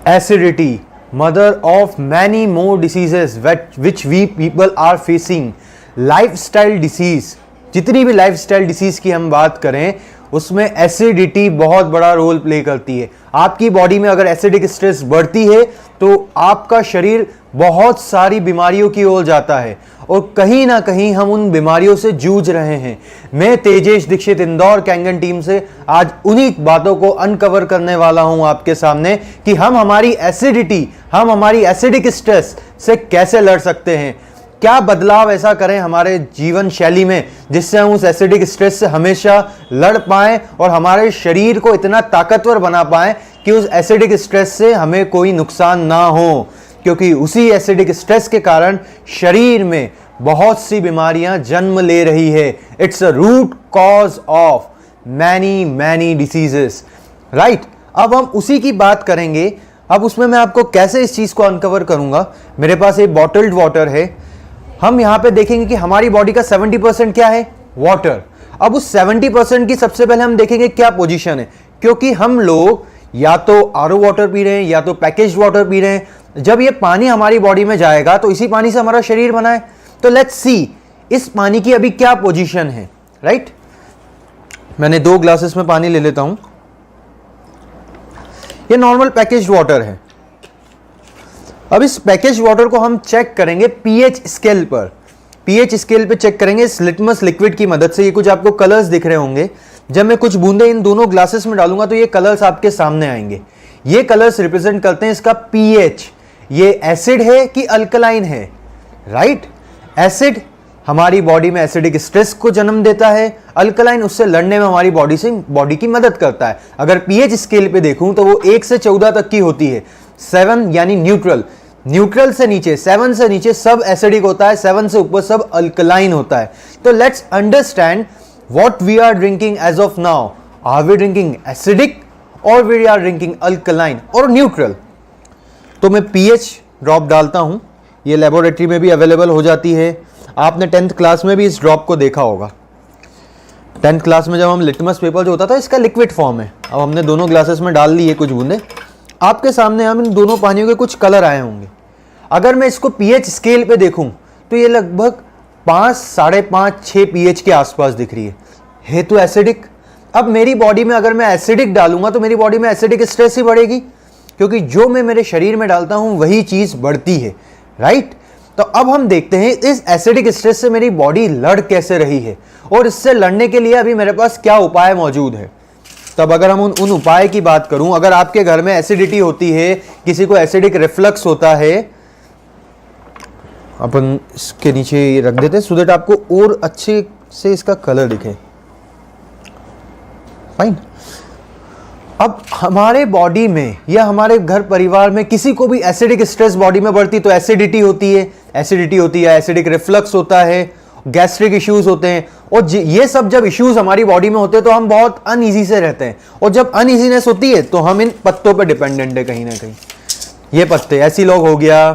Acidity, mother of many more diseases which we people are facing. Lifestyle disease, जितनी भी lifestyle disease की हम बात करें उसमें एसिडिटी बहुत बड़ा रोल प्ले करती है। आपकी बॉडी में अगर एसिडिक स्ट्रेस बढ़ती है तो आपका शरीर बहुत सारी बीमारियों की ओर जाता है और कहीं ना कहीं हम उन बीमारियों से जूझ रहे हैं। मैं तेजेश दीक्षित इंदौर कैंगन टीम से आज उन्हीं बातों को अनकवर करने वाला हूं आपके सामने कि हम हमारी एसिडिटी, हम हमारी एसिडिक स्ट्रेस से कैसे लड़ सकते हैं। क्या बदलाव ऐसा करें हमारे जीवन शैली में जिससे हम उस एसिडिक स्ट्रेस से हमेशा लड़ पाएं और हमारे शरीर को इतना ताकतवर बना पाएं कि उस एसिडिक स्ट्रेस से हमें कोई नुकसान ना हो, क्योंकि उसी एसिडिक स्ट्रेस के कारण शरीर में बहुत सी बीमारियां जन्म ले रही है। It's a root cause of many diseases, right. अब हम उसी की बात करेंगे। अब उसमें मैं आपको कैसे इस चीज को अनकवर करूंगा। मेरे पास एक बॉटल्ड वाटर है। हम यहां पे देखेंगे कि हमारी बॉडी का 70% क्या है, वाटर। अब उस 70% की सबसे पहले हम देखेंगे क्या पोजीशन है, क्योंकि हम लोग या तो आरओ वाटर पी रहे हैं या तो पैकेज्ड वाटर पी रहे हैं। जब ये पानी हमारी बॉडी में जाएगा तो इसी पानी से हमारा शरीर बना है। तो लेट्स सी इस पानी की अभी क्या पोजीशन है, राइट। मैंने 2 ग्लासेस में पानी ले लेता हूं। ये नॉर्मल पैकेज्ड वाटर है। अब इस पैकेज वाटर को हम चेक करेंगे पीएच स्केल पर। पीएच स्केल पे चेक करेंगे इस लिटमस लिक्विड की मदद से। ये कुछ आपको कलर्स दिख रहे होंगे। जब मैं कुछ बूंदे इन दोनों ग्लासेस में डालूंगा तो ये कलर्स आपके सामने आएंगे। ये कलर्स रिप्रेजेंट करते हैं इसका पीएच। ये एसिड है कि अल्कलाइन है, राइट। एसिड हमारी बॉडी में एसिडिक स्ट्रेस को जन्म देता है, अल्कलाइन उससे लड़ने में हमारी बॉडी की मदद करता है। अगर पीएच स्केल पे देखूं तो वो 1 से 14 तक की होती है। 7 यानी न्यूट्रल, न्यूट्रल से नीचे 7 से नीचे सब एसिडिक होता है, 7 से ऊपर सब अल्कलाइन होता है। तो let's understand what we are drinking as of now. Are we drinking acidic और वी आर ड्रिंकिंग अल्कलाइन और न्यूट्रल। तो मैं पीएच ड्रॉप डालता हूं। ये लेबोरेटरी में भी अवेलेबल हो जाती है। आपने 10th क्लास में भी इस ड्रॉप को देखा होगा। 10th क्लास में जब हम लिटमस पेपर जो होता था इसका लिक्विड फॉर्म है। अब हमने दोनों ग्लासेस में डाल लिए कुछ बूंदे। आपके सामने हम इन दोनों पानियों के कुछ कलर आए होंगे। अगर मैं इसको पीएच स्केल पे देखूं तो ये लगभग 5, 5.5, 6 पीएच के आसपास दिख रही है तो एसिडिक। अब मेरी बॉडी में अगर मैं एसिडिक डालूंगा तो मेरी बॉडी में एसिडिक स्ट्रेस ही बढ़ेगी, क्योंकि जो मैं मेरे शरीर में डालता हूं वही चीज बढ़ती है, राइट। तो अब हम देखते हैं इस एसिडिक स्ट्रेस से मेरी बॉडी लड़ कैसे रही है और इससे लड़ने के लिए अभी मेरे पास क्या उपाय मौजूद है। तब अगर हम उन उपाय की बात करूं, अगर आपके घर में एसिडिटी होती है, किसी को एसिडिक रिफ्लक्स होता है, अपन इसके नीचे ये रख देते हैं सो दैट आपको और अच्छे से इसका कलर दिखे। फाइन। अब हमारे बॉडी में या हमारे घर परिवार में किसी को भी एसिडिक स्ट्रेस बॉडी में बढ़ती तो एसिडिटी होती है, एसिडिक रिफ्लक्स होता है, गैस्ट्रिक इश्यूज होते हैं। और ये सब जब इश्यूज हमारी बॉडी में होते हैं तो हम बहुत अनईजी से रहते हैं। और जब अनईजीनेस होती है तो हम इन पत्तों पे डिपेंडेंट है कहीं ना कहीं। ये पत्ते एसिलॉग हो गया,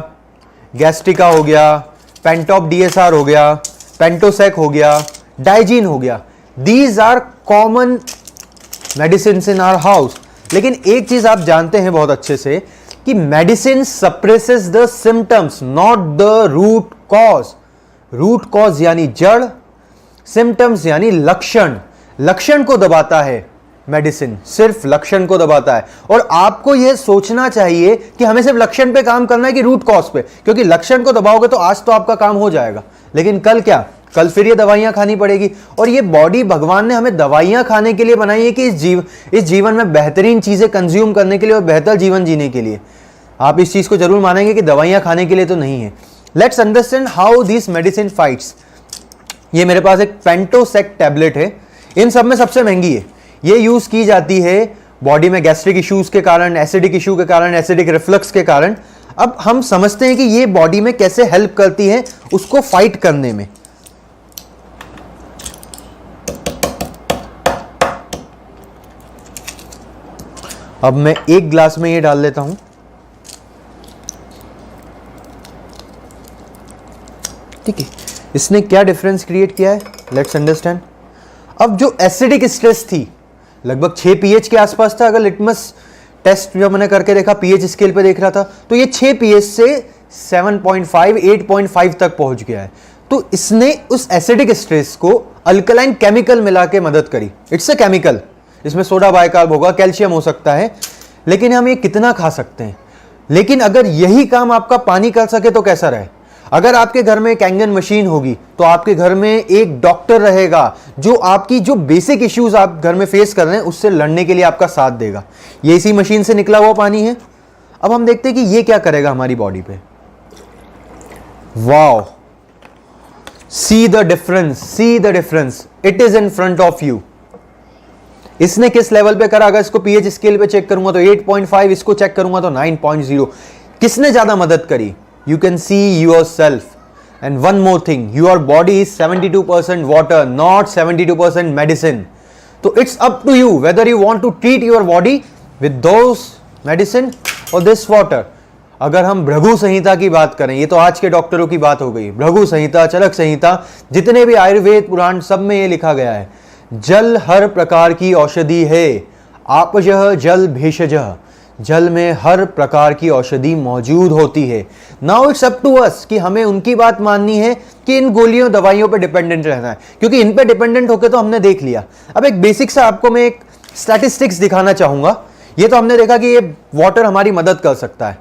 गैस्ट्रिका हो गया, पेंटॉप डीएसआर हो गया, पेंटोसेक हो गया, डाइजीन हो गया। These are common medicine in our house. लेकिन एक चीज आप जानते हैं बहुत अच्छे से कि medicine suppresses the symptoms, not the root cause. Root cause यानी जड़, सिम्टम्स यानी लक्षण। लक्षण को दबाता है मेडिसिन, सिर्फ लक्षण को दबाता है। और आपको यह सोचना चाहिए कि हमें सिर्फ लक्षण पे काम करना है कि रूट कॉज पे, क्योंकि लक्षण को दबाओगे तो आज तो आपका काम हो जाएगा, लेकिन कल क्या, कल फिर ये दवाइयां खानी पड़ेगी। और ये बॉडी भगवान ने हमें दवाइयां खाने के लिए बनाई है कि इस जीवन में बेहतरीन चीजें कंज्यूम करने के लिए और बेहतर जीवन जीने के लिए। आप इस चीज को जरूर मानेंगे कि दवाइयां खाने के लिए तो नहीं है। Let's understand how this medicine fights. ये मेरे पास एक पेंटोसेक टैबलेट है। इन सब में सबसे महंगी है। ये यूज की जाती है बॉडी में गैस्ट्रिक इश्यूज के कारण, एसिडिक इश्यू के कारण, एसिडिक रिफ्लक्स के कारण। अब हम समझते हैं कि ये बॉडी में कैसे हेल्प करती है उसको फाइट करने में। अब मैं एक ग्लास में ये डाल लेता हूं। ठीक है, इसने क्या डिफरेंस क्रिएट किया है, लेट्स अंडरस्टैंड। अब जो एसिडिक स्ट्रेस थी लगभग 6 पीएच के आसपास था। अगर लिटमस टेस्ट जब मैंने करके देखा, पीएच स्केल पे देख रहा था, तो ये 6 पीएच से 7.5 8.5 तक पहुंच गया है। तो इसने उस एसिडिक स्ट्रेस को अल्कलाइन केमिकल मिला के मदद करी। इट्स अ केमिकल, इसमें सोडा बाइकार्ब होगा, कैल्शियम हो सकता है, लेकिन हम ये कितना खा सकते हैं। लेकिन अगर यही काम आपका पानी कर सके तो कैसा रहे। अगर आपके घर में एक एंगन मशीन होगी तो आपके घर में एक डॉक्टर रहेगा जो आपकी जो बेसिक इश्यूज आप घर में फेस कर रहे हैं उससे लड़ने के लिए आपका साथ देगा। ये इसी मशीन से निकला हुआ पानी है। अब हम देखते हैं कि ये क्या करेगा हमारी बॉडी पे। Wow, see the difference, it is in front of you. इसने किस लेवल पे करा, अगर इसको पीएच स्केल पे चेक करूंगा तो 8.5, इसको चेक करूंगा तो 9.0। किसने ज्यादा मदद करी? You can see yourself. And one more thing, your body is 72% water, not 72% medicine. So it's up to you whether you want to treat your body with those medicine or this water. अगर हम भृगु संहिता की बात करें, ये तो आज के डॉक्टरों की बात हो गई, भृगु संहिता, चरक संहिता, जितने भी आयुर्वेद पुराण सब में ये लिखा गया है, जल हर प्रकार की औषधि है, आपजह जल भेषजः, जल में हर प्रकार की औषधि मौजूद होती है। Now it's up to us कि हमें उनकी बात माननी है कि इन गोलियों दवाइयों पे डिपेंडेंट रहना है, क्योंकि इन पे डिपेंडेंट होके तो हमने देख लिया। अब एक बेसिक सा आपको मैं एक स्टैटिस्टिक्स दिखाना चाहूंगा। ये तो हमने देखा कि ये वाटर हमारी मदद कर सकता है।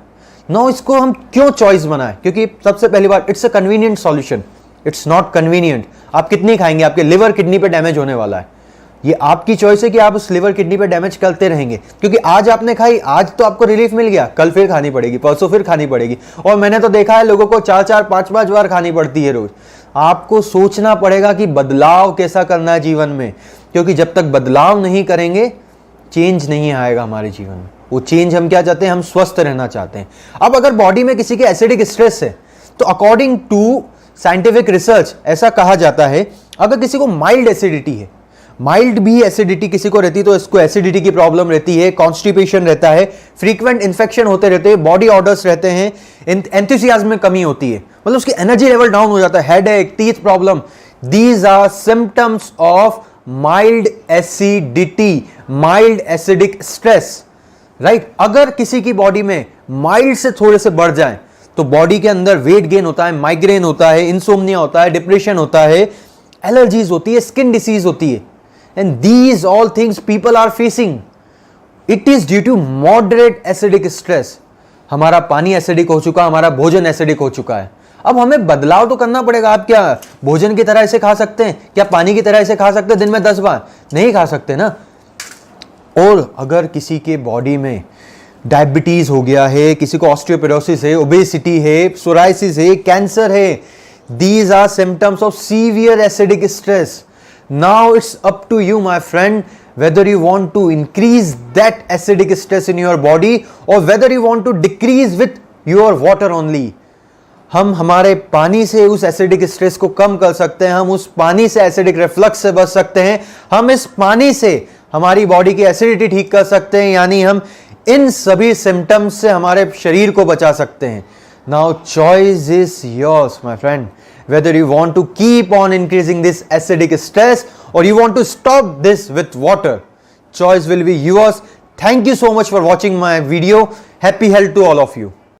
नाउ इसको हम क्यों चॉइस बनाए? क्योंकि सबसे पहली बात, it's a convenient solution. It's not convenient. आप कितनी खाएंगे, आपके लिवर किडनी पे डैमेज होने वाला है। ये आपकी चॉइस है कि आप उस लिवर किडनी पे डैमेज करते रहेंगे, क्योंकि आज आपने खाई, आज तो आपको रिलीफ मिल गया, कल फिर खानी पड़ेगी, परसों फिर खानी पड़ेगी। और मैंने तो देखा है लोगों को 4-4 5-5 बार खानी पड़ती है रोज। आपको सोचना पड़ेगा कि बदलाव कैसा करना है जीवन में, क्योंकि जब तक बदलाव नहीं करेंगे चेंज नहीं आएगा हमारे जीवन में। वो चेंज हम क्या चाहते हैं? हम स्वस्थ रहना चाहते हैं। अब अगर बॉडी में किसी के एसिडिक स्ट्रेस है तो अकॉर्डिंग टू साइंटिफिक रिसर्च ऐसा कहा जाता है, अगर किसी को माइल्ड एसिडिटी है, माइल्ड भी एसिडिटी किसी को रहती है तो इसको एसिडिटी की प्रॉब्लम रहती है, कॉन्स्टिपेशन रहता है, फ्रीक्वेंट इन्फेक्शन होते रहते हैं, बॉडी ऑर्डर्स रहते हैं, एंथुसियाज्म में कमी होती है, मतलब उसकी एनर्जी लेवल डाउन हो जाता है, headache, teeth problem, these are symptoms of mild acidity, mild acidic stress, right. अगर किसी की बॉडी में माइल्ड से थोड़े से बढ़ जाए तो बॉडी के अंदर वेट गेन होता है, माइग्रेन होता है, इंसोम्निया होता है, डिप्रेशन होता है, एलर्जीज होती है, स्किन डिसीज होती है। And these all things people are facing. It is due to moderate acidic stress. हमारा पानी एसिडिक हो चुका, हमारा भोजन एसिडिक हो चुका है। अब हमें बदलाव तो करना पड़ेगा। आप क्या भोजन की तरह इसे खा सकते हैं? क्या पानी की तरह इसे खा सकते हैं दिन में 10 बार? नहीं खा सकते ना। और अगर किसी के बॉडी में डायबिटीज हो गया है, किसी को ऑस्टियोपोरोसिस है, ओबेसिटी है, सोराइसिस है, कैंसर है, these are symptoms of severe acidic stress. Now it's up to you, my friend, whether you want to increase that acidic stress in your body or whether you want to decrease with your water only. हम हमारे पानी से उस acidic stress को कम कर सकते हैं, हम उस पानी से एसिडिक रिफ्लक्स से बच सकते हैं, हम इस पानी से हमारी बॉडी की एसिडिटी ठीक कर सकते हैं, यानी हम इन सभी सिम्टम्स से हमारे शरीर को बचा सकते हैं। Now choice is yours, my friend, whether you want to keep on increasing this acidic stress or you want to stop this with water. Choice will be yours. Thank you so much for watching my video. Happy health to all of you.